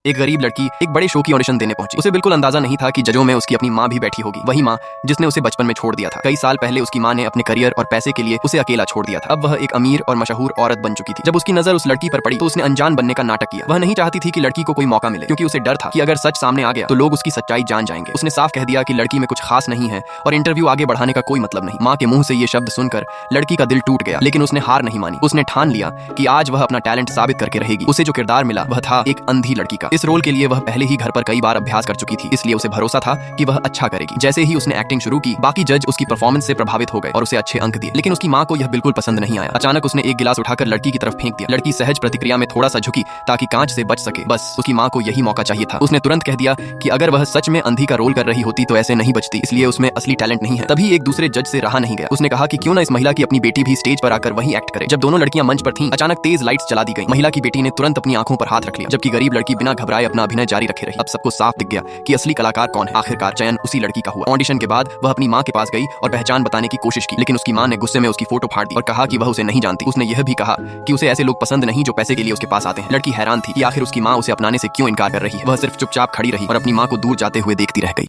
एक गरीब लड़की एक बड़े शो की ऑडिशन देने पहुंची। उसे बिल्कुल अंदाजा नहीं था कि जजों में उसकी अपनी माँ भी बैठी होगी, वही माँ जिसने उसे बचपन में छोड़ दिया था। कई साल पहले उसकी माँ ने अपने करियर और पैसे के लिए उसे अकेला छोड़ दिया था। अब वह एक अमीर और मशहूर औरत बन चुकी थी। जब उसकी नजर उस लड़की पर पड़ी तो उसने अनजान बनने का नाटक किया। वह नहीं चाहती थी कि लड़की को कोई मौका मिले, क्योंकि उसे डर था कि अगर सच सामने आ गया तो लोग उसकी सच्चाई जान जाएंगे। उसने साफ कह दिया कि लड़की में कुछ खास नहीं है और इंटरव्यू आगे बढ़ाने का कोई मतलब नहीं। माँ के मुंह से ये शब्द सुनकर लड़की का दिल टूट गया, लेकिन उसने हार नहीं मानी। उसने ठान लिया कि आज वह अपना टैलेंट साबित करके रहेगी। उसे जो किरदार मिला वह था एक अंधी लड़की का। इस रोल के लिए वह पहले ही घर पर कई बार अभ्यास कर चुकी थी, इसलिए उसे भरोसा था कि वह अच्छा करेगी। जैसे ही उसने एक्टिंग शुरू की, बाकी जज उसकी परफॉर्मेंस से प्रभावित हो गए और उसे अच्छे अंक दिए। लेकिन उसकी माँ को यह बिल्कुल पसंद नहीं आया। अचानक उसने एक गिलास उठाकर लड़की की तरफ फेंक दिया। लड़की सहज प्रतिक्रिया में थोड़ा सा झुकी ताकि कांच से बच सके। बस उसकी माँ को यही मौका चाहिए था। उसने तुरंत कह दिया कि अगर वह सच में अंधी का रोल कर रही होती तो ऐसे नहीं बचती, इसलिए उसमें असली टैलेंट नहीं है। तभी एक दूसरे जज से रहा नहीं गया। उसने कहा कि क्यों ना इस महिला की अपनी बेटी भी स्टेज पर आकर वही एक्ट करे। जब दोनों लड़कियां मंच पर थीं, अचानक तेज लाइट्स जला दी गई। महिला की बेटी ने तुरंत अपनी आंखों पर हाथ रख लिया, जबकि गरीब लड़की बिना घबराए अपना अभिनय जारी रखे रही। अब सबको साफ दिख गया कि असली कलाकार कौन है। आखिरकार चयन उसी लड़की का हुआ। ऑडिशन के बाद वह अपनी माँ के पास गई और पहचान बताने की कोशिश की, लेकिन उसकी माँ ने गुस्से में उसकी फोटो फाड़ दी और कहा कि वह उसे नहीं जानती। उसने यह भी कहा कि उसे ऐसे लोग पसंद नहीं जो पैसे के लिए उसके पास आते हैं। लड़की हैरान थी कि आखिर उसकी माँ उसे अपनाने से क्यों इनकार कर रही है। वह सिर्फ चुपचाप खड़ी रही और अपनी माँ को दूर जाते हुए देखती रह गई।